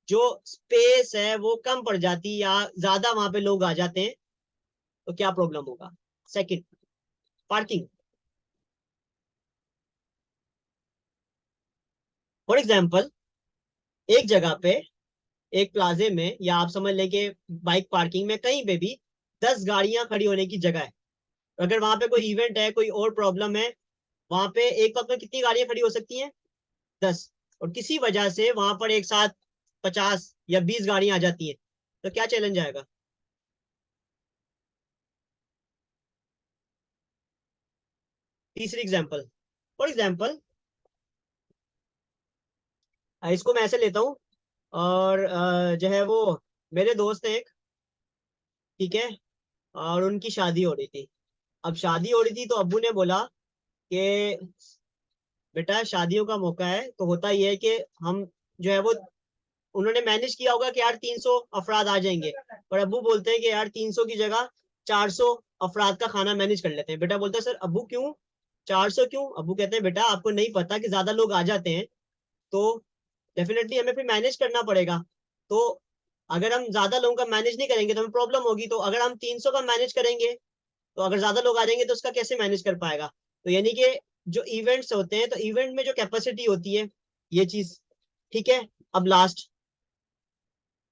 जो स्पेस है वो कम पड़ जाती या ज्यादा वहां पे लोग आ जाते हैं, तो क्या प्रॉब्लम होगा? Second, parking. फॉर एग्जांपल एक जगह पे, एक प्लाजे में, या आप समझ लें कि बाइक पार्किंग में, कहीं पे भी 10 गाड़ियां खड़ी होने की जगह है। अगर वहां पे कोई इवेंट है, कोई और प्रॉब्लम है, वहां पे एक वक्त में कितनी गाड़ियां खड़ी हो सकती हैं? 10। और किसी वजह से वहां पर एक साथ 50 या 20 गाड़ियां आ जाती हैं, तो क्या चैलेंज आएगा? तीसरी एग्जांपल, फॉर एग्जांपल इसको मैं ऐसे लेता हूँ, और जो है वो मेरे दोस्त हैं एक, ठीक है, और उनकी शादी हो रही थी। अब शादी हो रही थी तो अब्बू ने बोला कि बेटा शादियों का मौका है, तो होता ही है कि हम जो है वो, उन्होंने मैनेज किया होगा कि यार 300 अफराद आ जाएंगे, पर अब्बू बोलते हैं कि यार 300 की जगह 400 अफराद का खाना मैनेज कर लेते हैं। बेटा बोलता है सर अब्बू क्यों, 400 क्यों? अब्बू कहते हैं बेटा आपको नहीं पता कि ज्यादा लोग आ जाते हैं तो डेफिनेटली हमें फिर मैनेज करना पड़ेगा। तो अगर हम ज्यादा लोगों का मैनेज नहीं करेंगे तो हमें प्रॉब्लम होगी, तो अगर हम 300 का मैनेज करेंगे तो अगर ज्यादा लोग आ जाएंगे तो उसका कैसे मैनेज कर पाएगा? तो यानी कि जो इवेंट्स होते हैं, तो इवेंट में जो कैपेसिटी होती है, ये चीज, ठीक है। अब लास्ट,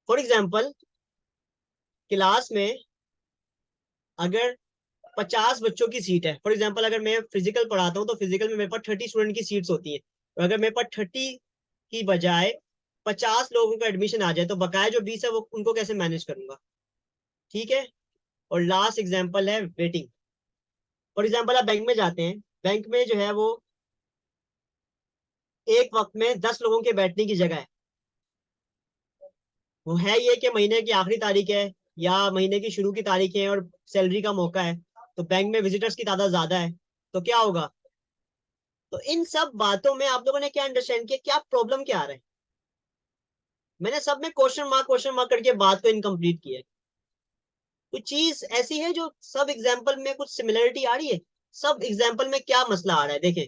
फॉर एग्जाम्पल क्लास में अगर 50 बच्चों की सीट है, फॉर एग्जाम्पल अगर मैं फिजिकल पढ़ाता हूँ तो फिजिकल में मेरे पास 30 स्टूडेंट की सीट्स होती है, तो अगर मेरे पास 30 की बजाय 50 लोगों का एडमिशन आ जाए तो बकाया जो 20 है वो उनको कैसे मैनेज करूंगा? ठीक है। और लास्ट एग्जाम्पल है वेटिंग। फॉर एग्जाम्पल आप बैंक में जाते हैं, बैंक में जो है वो एक वक्त में 10 लोगों के बैठने की जगह है। वो है ये कि महीने की आखिरी तारीख है या महीने की शुरू की तारीख है और सैलरी का मौका है, तो बैंक में विजिटर्स की तादाद ज्यादा है, तो क्या होगा? तो इन सब बातों में आप लोगों ने क्या अंडरस्टैंड किया, क्या प्रॉब्लम क्या आ रहा है? मैंने सब में क्वेश्चन मार्क करके बात को इनकम्प्लीट किया है। कुछ चीज ऐसी है जो सब एग्जाम्पल में कुछ सिमिलरिटी आ रही है, सब एग्जाम्पल में क्या मसला आ रहा है देखें।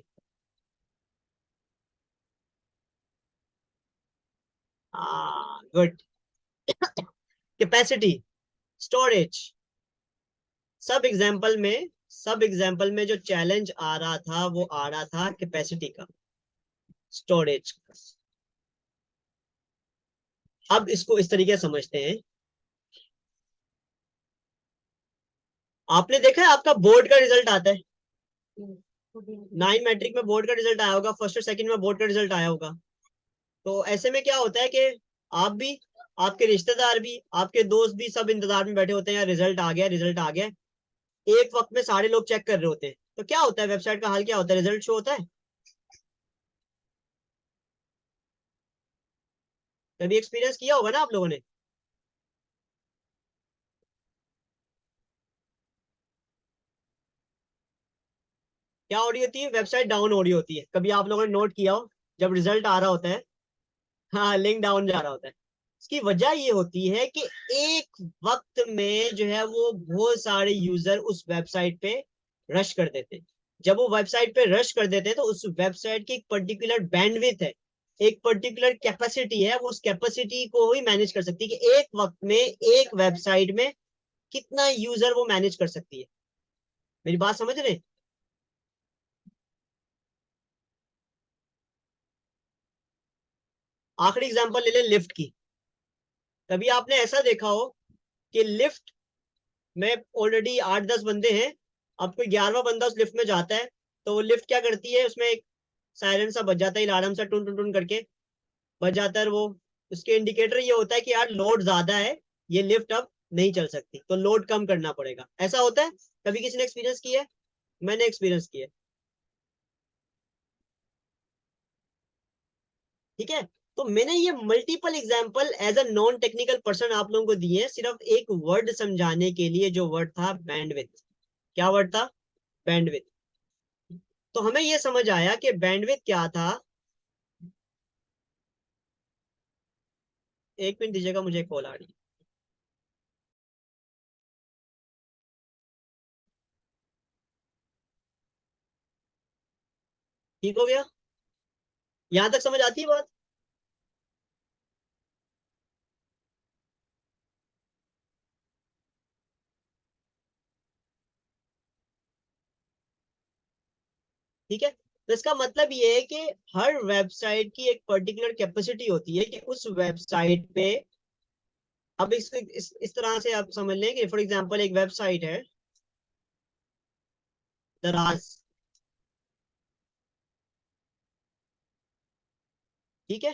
गुड। कैपेसिटी, स्टोरेज, सब एग्जाम्पल में जो चैलेंज आ रहा था वो आ रहा था कैपेसिटी का, स्टोरेज का। अब इसको इस तरीके से समझते हैं। आपने देखा है आपका बोर्ड का रिजल्ट आता है, 9 मैट्रिक में बोर्ड का रिजल्ट आया होगा, फर्स्ट और सेकंड में बोर्ड का रिजल्ट आया होगा। तो ऐसे में क्या होता है कि आप भी, आपके रिश्तेदार भी, आपके दोस्त भी सब इंतजार में बैठे होते हैं, यार रिजल्ट आ गया, रिजल्ट आ गया। एक वक्त में सारे लोग चेक कर रहे होते हैं, तो क्या होता है वेबसाइट का हाल, क्या होता है? रिजल्ट शो होता है? कभी एक्सपीरियंस किया होगा ना आप लोगों ने? क्या हो रही होती है? वेबसाइट डाउन हो रही होती है, कभी आप लोगों ने नोट किया हो जब रिजल्ट आ रहा होता है? हाँ, लिंक डाउन जा रहा होता है। इसकी वजह ये होती है कि एक वक्त में जो है वो बहुत सारे यूजर उस वेबसाइट पे रश कर देते हैं। जब वो वेबसाइट पे रश कर देते हैं तो उस वेबसाइट की एक पर्टिकुलर बैंडविड्थ है, एक पर्टिकुलर कैपेसिटी है, वो उस कैपेसिटी को ही मैनेज कर सकती है कि एक वक्त में एक वेबसाइट में कितना यूजर वो मैनेज कर सकती है। मेरी बात समझ रहे हैं? आखिरी एग्जांपल ले लें लिफ्ट की। कभी आपने ऐसा देखा हो कि लिफ्ट में ऑलरेडी 8-10 बंदे हैं, अब कोई 11वां बंदा उस लिफ्ट में जाता है, तो वो लिफ्ट क्या करती है, उसमें एक सायरन सा बज जाता है, अलार्म सा टुन टुन टुन करके बज जाता है। वो उसके इंडिकेटर ये होता है कि यार लोड ज्यादा है, ये लिफ्ट अब नहीं चल सकती, तो लोड कम करना पड़ेगा। ऐसा होता है? कभी किसी ने एक्सपीरियंस किया है? मैंने एक्सपीरियंस किया है। ठीक है। तो मैंने ये multiple example as a non technical person आप लोगों को दिए, सिर्फ एक वर्ड समझाने के लिए, जो वर्ड था बैंडविड्थ। क्या वर्ड था? बैंडविड्थ। तो हमें यह समझ आया कि बैंडविड्थ क्या था। एक मिनट दीजिएगा, मुझे कॉल आ रही है। ठीक हो गया? यहां तक समझ आती है बात? ठीक है। तो इसका मतलब ये है कि हर वेबसाइट की एक पर्टिकुलर कैपेसिटी होती है कि उस वेबसाइट पे, अब इस तरह से आप समझ लें कि फॉर एग्जांपल एक वेबसाइट है दराज, ठीक है।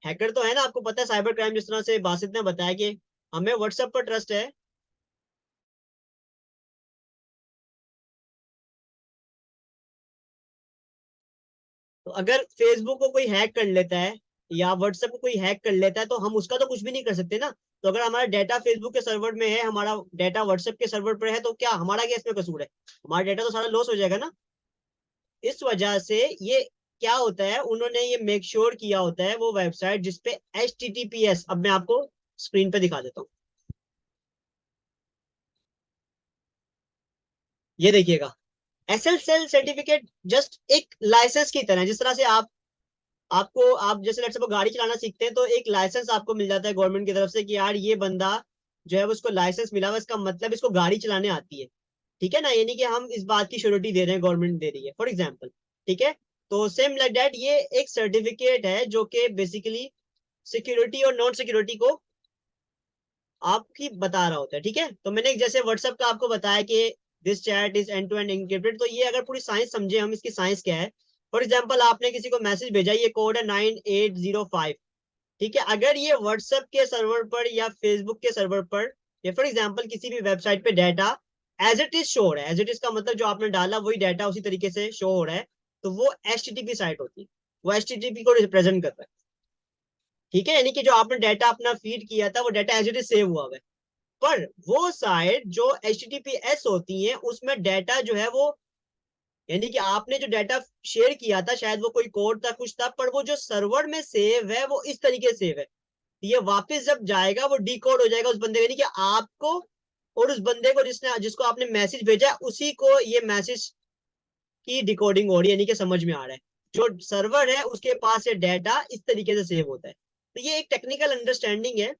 हैकर तो है ना, आपको पता है साइबर क्राइम, जिस तरह से बासित ने बताया कि हमें व्हाट्सएप पर ट्रस्ट है। तो अगर फेसबुक को कोई हैक कर लेता है या व्हाट्सएप को कोई हैक कर लेता है तो हम उसका तो कुछ भी नहीं कर सकते ना। तो अगर हमारा डाटा फेसबुक के सर्वर में है, हमारा डाटा व्हाट्सएप के सर्वर पर है, तो क्या हमारा क्या इसमें कसूर है? हमारा डाटा तो सारा लॉस हो जाएगा ना। इस वजह से ये क्या होता है, उन्होंने ये मेक श्योर किया होता है वो वेबसाइट जिसपे HTTPS, अब मैं आपको स्क्रीन पे दिखा देता हूँ, ये देखिएगा। SSL सर्टिफिकेट जस्ट एक लाइसेंस की तरह है। जिस तरह से आप जैसे लेट्स सपोज गाड़ी चलाना सीखते हैं तो एक लाइसेंस आपको मिल जाता है गवर्नमेंट की तरफ से कि यार ये बंदा जो है उसको लाइसेंस मिला हुआ, इसका मतलब इसको गाड़ी चलाने आती है, ठीक है ना। यानी कि हम इस बात की श्योरिटी दे रहे हैं, गवर्नमेंट दे रही है फॉर एग्जाम्पल, ठीक है। तो सेम लाइक दैट ये एक सर्टिफिकेट है जो कि बेसिकली सिक्योरिटी और नॉन सिक्योरिटी को आपकी बता रहा होता है, ठीक है। तो मैंने जैसे व्हाट्सएप का आपको बताया कि this chat is end to end encrypted, तो ये अगर पूरी साइंस समझे हम, इसकी साइंस क्या है। फॉर एग्जाम्पल आपने किसी को मैसेज भेजा, ये कोड है 9805, ठीक है। अगर ये व्हाट्सएप के सर्वर पर या फेसबुक के सर्वर पर या फॉर एग्जाम्पल किसी भी वेबसाइट पे data as it is show हो रहा है, एज इट इज का मतलब जो आपने डाला वही डाटा उसी तरीके से शो हो रहा है, तो वो HTTP साइट होती है, वो HTTP को रिप्रेजेंट कर रहा है, ठीक है। यानी कि जो आपने डाटा अपना फीड किया था वो data as it is save हुआ है। पर वो साइट जो HTTPS होती है उसमें डाटा जो है वो, यानी कि आपने जो डाटा शेयर किया था शायद वो कोई कोड था कुछ था, पर वो जो सर्वर में सेव है वो इस तरीके से सेव है, ये वापस जब जाएगा वो डिकोड हो जाएगा उस बंदे को, यानी कि आपको और उस बंदे को जिसको आपने मैसेज भेजा उसी को ये मैसेज की डिकोडिंग हो रही है, यानी कि समझ में आ रहा है। जो सर्वर है उसके पास ये डाटा इस तरीके से सेव होता है। तो ये एक टेक्निकल अंडरस्टैंडिंग है।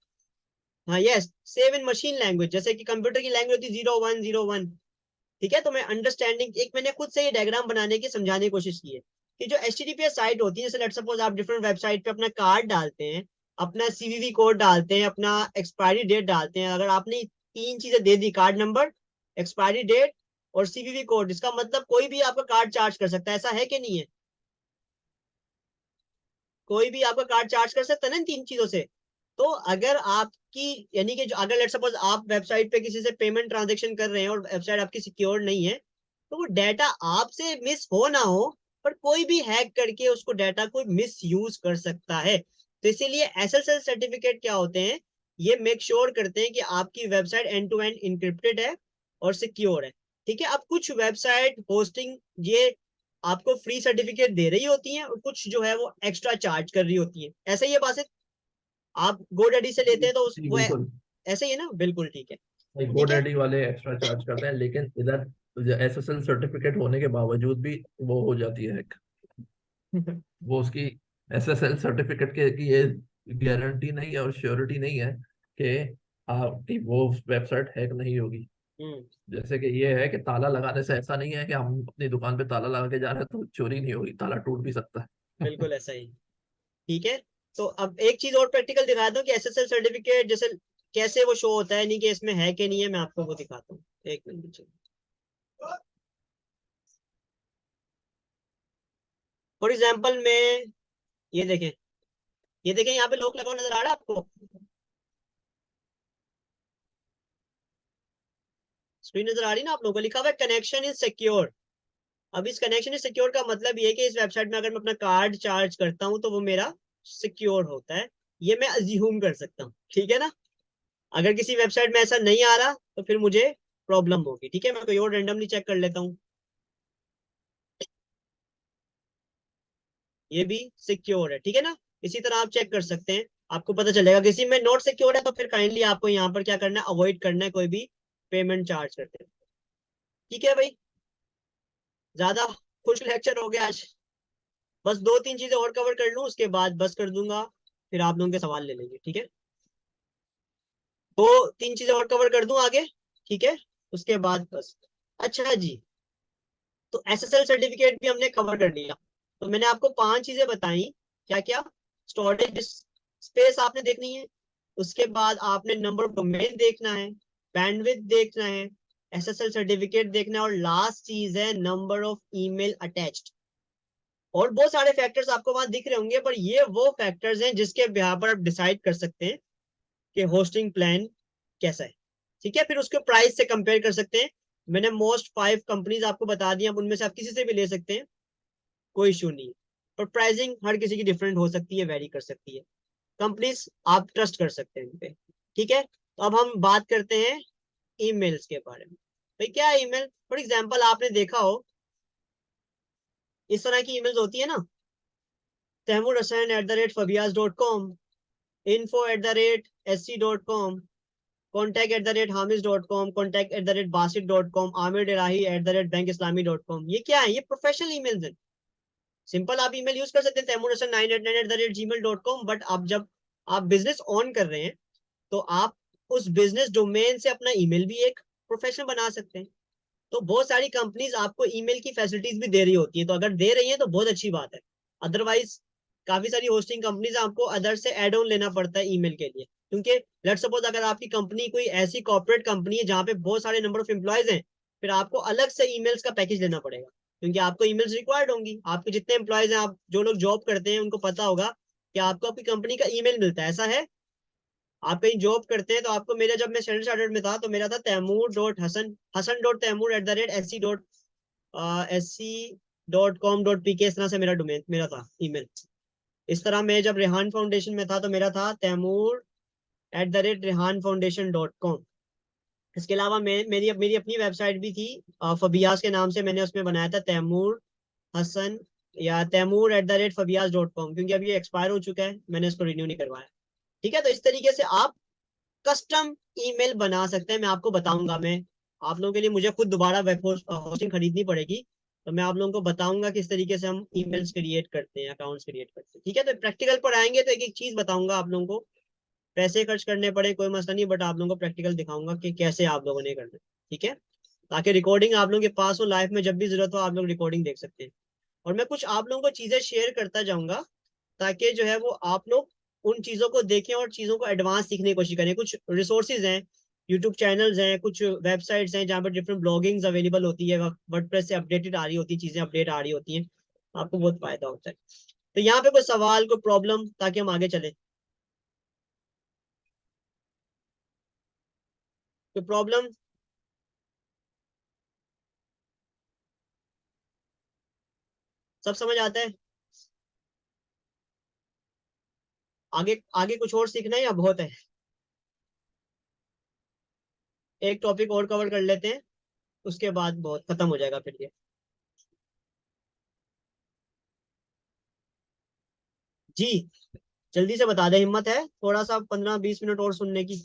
हाँ yes, save in machine language, जैसे कि कंप्यूटर की लैंग्वेज होती है 0101, ठीक है। तो मैं अंडरस्टैंडिंग एक मैंने खुद से ये डायग्राम बनाने की समझाने की कोशिश की है कि जो HTTPS साइट होती है, जैसे लेट्स सपोज आप डिफरेंट वेबसाइट पे अपना कार्ड डालते हैं, अपना CVV कोड डालते हैं, अपना एक्सपायरी डेट डालते हैं। अगर आपने तीन चीजें दे दी, कार्ड नंबर, एक्सपायरी डेट और CVV कोड, इसका मतलब कोई भी आपका कार्ड चार्ज कर सकता है, ऐसा है कि नहीं है? कोई भी आपका कार्ड चार्ज कर सकता है ना इन तीन चीजों से। तो अगर आपकी, यानी कि जो अगर लेट्स सपोज आप वेबसाइट पे किसी से पेमेंट ट्रांजेक्शन कर रहे हैं और वेबसाइट आपकी सिक्योर नहीं है, तो वो डाटा आपसे मिस हो ना हो, पर कोई भी हैक करके उसको डाटा को मिस यूज कर सकता है। तो इसीलिए SSL सर्टिफिकेट क्या होते हैं, ये मेक श्योर करते हैं कि आपकी website end to end encrypted है और सिक्योर है, ठीक है। अब कुछ वेबसाइट होस्टिंग ये आपको फ्री सर्टिफिकेट दे रही होती हैं और कुछ जो है वो एक्स्ट्रा चार्ज कर रही होती है, ऐसा ही है बात है। आप GoDaddy से लेते हैं तो जी वो बिल्कुल। ऐसे ही है ना, बिल्कुल ठीक है। भाई ठीक है। GoDaddy वाले एक्स्ट्रा चार्ज करते हैं, लेकिन इधर SSL सर्टिफिकेट होने के बावजूद भी वो हो जाती है hack। वो उसकी SSL सर्टिफिकेट के की ये गारंटी नहीं है और श्योरिटी नहीं है कि आपकी वो वेबसाइट हैक नहीं होगी। हम्म, जैसे कि ये है कि ताला लगाने से ऐसा नहीं है कि हम अपनी दुकान पे ताला लगा के जा रहे हैं तो चोरी नहीं होगी, ताला टूट भी सकता है। बिल्कुल ऐसा ही, ठीक है। तो अब एक चीज और प्रैक्टिकल दिखा दूं कि SSL सर्टिफिकेट जैसे कैसे वो शो होता है, नहीं कि इसमें है कि नहीं है, मैं आपको वो दिखाता हूँ, एक मिनट। फॉर एग्जाम्पल में ये देखें, ये देखें यहाँ पे लॉक लगा हुआ नजर आ रहा है आपको, स्क्रीन नजर आ रही है ना आप लोगों को, लिखा हुआ है कनेक्शन इज सिक्योर। अब इस कनेक्शन इज सिक्योर का मतलब ये है कि इस वेबसाइट में अगर मैं अपना कार्ड चार्ज करता हूँ तो वो मेरा सिक्योर होता है, ये मैं अज्यूम कर सकता हूँ, ठीक है ना। अगर किसी वेबसाइट में ऐसा नहीं आ रहा तो फिर मुझे प्रॉब्लम होगी, ठीक है। मैं कोई और रेंडमली चेक कर लेता हूँ, ये भी सिक्योर है, ठीक है ना। इसी तरह आप चेक कर सकते हैं, आपको पता चलेगा किसी में नॉट सिक्योर है तो फिर काइंडली आपको यहाँ पर क्या करना है, अवॉइड करना है कोई भी पेमेंट चार्ज करते हैं, ठीक है भाई। ज्यादा खुश लेक्चर हो गया आज, बस दो तीन चीजें और कवर कर लूँ उसके बाद बस कर दूंगा, फिर आप लोगों के सवाल ले लेंगे, ठीक है। दो तीन चीजें और कवर कर दूं आगे, ठीक है, उसके बाद बस। अच्छा जी, तो SSL सर्टिफिकेट भी हमने कवर कर लिया। तो मैंने आपको पांच चीजें बताई, क्या क्या? स्टोरेज स्पेस आपने देखनी है, उसके बाद आपने नंबर ऑफ डोमेन देखना है, बैंडविड्थ देखना है, SSL सर्टिफिकेट देखना है, और लास्ट चीज है नंबर ऑफ ईमेल अटैच्ड। और बहुत सारे फैक्टर्स आपको वहां दिख रहे होंगे, पर ये वो फैक्टर्स हैं जिसके बिहार पर आप डिसाइड कर सकते हैं कि होस्टिंग प्लान कैसा है। ठीक है, फिर उसके प्राइस से कंपेयर कर सकते हैं। मैंने मोस्ट 5 कंपनीज आपको बता दी, अब उनमें से आप किसी से भी ले सकते हैं, कोई इशू नहीं है। पर प्राइसिंग हर किसी की डिफरेंट हो सकती है, वेरी कर सकती है। कंपनीज आप ट्रस्ट कर सकते हैं इन पे। ठीक है, तो अब हम बात करते हैं ईमेल्स के बारे में। भाई क्या है ईमेल? फॉर एग्जांपल आपने देखा हो इस तरह की ईमेल्स होती है ना, tehmurhassan@fabias.com, info@sc.com, contact@hamis.com, contact@basit.com, amir.delahi@bankislami.com। ये क्या है? ये प्रोफेशनल ईमेल्स हैं। सिंपल आप ईमेल यूज कर सकते हैं tehmurhassan989@gmail.com, बट अब जब आप बिजनेस ऑन कर रहे हैं तो आप उस बिजनेस डोमेन से अपना ईमेल भी एक प्रोफेशनल बना सकते हैं। तो बहुत सारी कंपनीज आपको ईमेल की फैसिलिटीज भी दे रही होती है, तो अगर दे रही है तो बहुत अच्छी बात है। अदरवाइज काफी सारी होस्टिंग कंपनीज आपको अदर से एड ऑन लेना पड़ता है ईमेल के लिए, क्योंकि लेट सपोज अगर आपकी कंपनी कोई ऐसी कॉर्पोरेट कंपनी है जहाँ पे बहुत सारे नंबर ऑफ एम्प्लॉयज हैं, फिर आपको अलग से ईमेल्स का पैकेज लेना पड़ेगा, क्योंकि आपको ईमेल्स रिक्वायर्ड होंगी। आपके जितने एम्प्लॉयज हैं, आप जो लोग जॉब करते हैं उनको पता होगा कि आपको आपकी कंपनी का ईमेल मिलता है, ऐसा है। आप कहीं जॉब करते हैं तो आपको, मेरा जब मैं स्टैंडर्ड चार्टर्ड में था तो मेरा था taimu.hasan.taimu@sc.com.pk, इस तरह से मेरा डोमेन मेरा था ईमेल। इस तरह मैं जब रेहान फाउंडेशन में था तो मेरा था taimur@rehanfoundation.com। इसके अलावा मैं मेरी मेरी अपनी वेबसाइट भी थी, फबियास के नाम से। मैंने उसमें बनाया था तैमूर हसन या तैमूर@fabiyas.com, क्योंकि अब ये एक्सपायर हो चुका है, मैंने इसको रिन्यू नहीं करवाया। ठीक है, तो इस तरीके से आप कस्टम ईमेल बना सकते हैं। मैं आपको बताऊंगा, मैं आप लोगों के लिए मुझे खुद दोबारा वेब होस्टिंग खरीदनी पड़ेगी, तो मैं आप लोगों को बताऊंगा किस तरीके से हम ईमेल्स क्रिएट करते हैं, अकाउंट्स क्रिएट करते हैं। ठीक है, तो प्रैक्टिकल पर आएंगे तो एक एक चीज बताऊंगा आप लोगों को। पैसे खर्च करने पड़े कोई मसला नहीं, बट आप लोगों को प्रैक्टिकल दिखाऊंगा कि कैसे आप लोगों ने करना है। ठीक है, ताकि रिकॉर्डिंग आप लोगों के पास हो, लाइफ में जब भी जरूरत हो आप लोग रिकॉर्डिंग देख सकते हैं। और मैं कुछ आप लोगों को चीजें शेयर करता जाऊंगा, ताकि जो है वो आप लोग उन चीजों को देखें और चीजों को एडवांस सीखने की कोशिश करें। कुछ रिसोर्सेज हैं, यूट्यूब चैनल्स हैं, कुछ वेबसाइट्स हैं जहाँ पर डिफरेंट ब्लॉगिंग्स अवेलेबल होती है, वर्डप्रेस से अपडेटेड आ रही होती है, चीजें अपडेट आ रही होती हैं, आपको बहुत फायदा होता है। तो यहाँ पे कोई सवाल, कोई प्रॉब्लम, ताकि हम आगे चले? कोई प्रॉब्लम? सब समझ आता है? आगे आगे कुछ और सीखना है या बहुत है? एक टॉपिक और कवर कर लेते हैं, उसके बाद बहुत खत्म हो जाएगा फिर ये। जी, जल्दी से बता दे, हिम्मत है थोड़ा सा 15-20 मिनट और सुनने की?